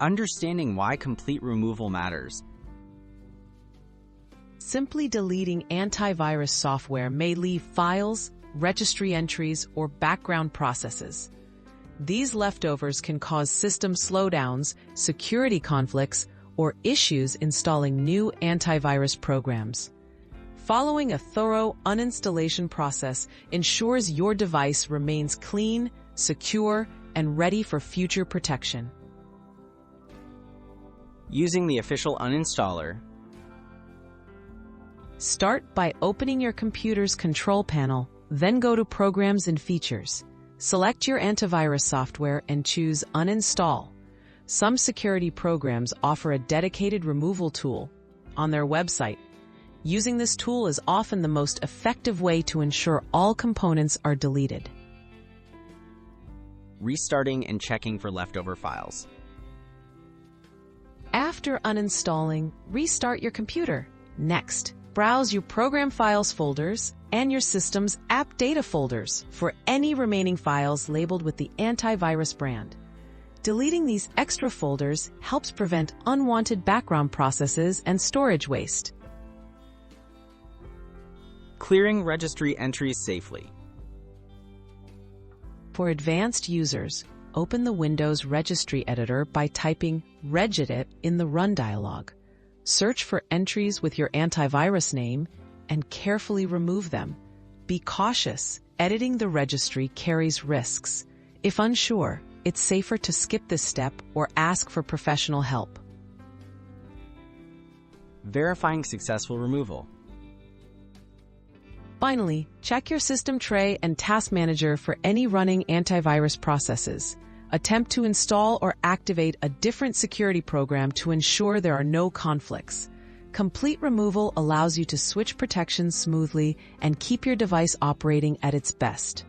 Understanding why complete removal matters. Simply deleting antivirus software may leave files, registry entries, or background processes. These leftovers can cause system slowdowns, security conflicts, or issues installing new antivirus programs. Following a thorough uninstallation process ensures your device remains clean, secure, and ready for future protection. Using the official Uninstaller. Start by opening your computer's control panel, then go to Programs and Features. Select your antivirus software and choose Uninstall. Some security programs offer a dedicated removal tool on their website. Using this tool is often the most effective way to ensure all components are deleted. Restarting and checking for leftover files. After uninstalling, restart your computer. Next, browse your Program Files folders and your system's App Data folders for any remaining files labeled with the antivirus brand. Deleting these extra folders helps prevent unwanted background processes and storage waste. Clearing registry entries safely. For advanced users, open the Windows Registry Editor by typing regedit in the Run dialog. Search for entries with your antivirus name and carefully remove them. Be cautious. Editing the registry carries risks. If unsure, it's safer to skip this step or ask for professional help. Verifying successful removal. Finally, check your system tray and task manager for any running antivirus processes. Attempt to install or activate a different security program to ensure there are no conflicts. Complete removal allows you to switch protections smoothly and keep your device operating at its best.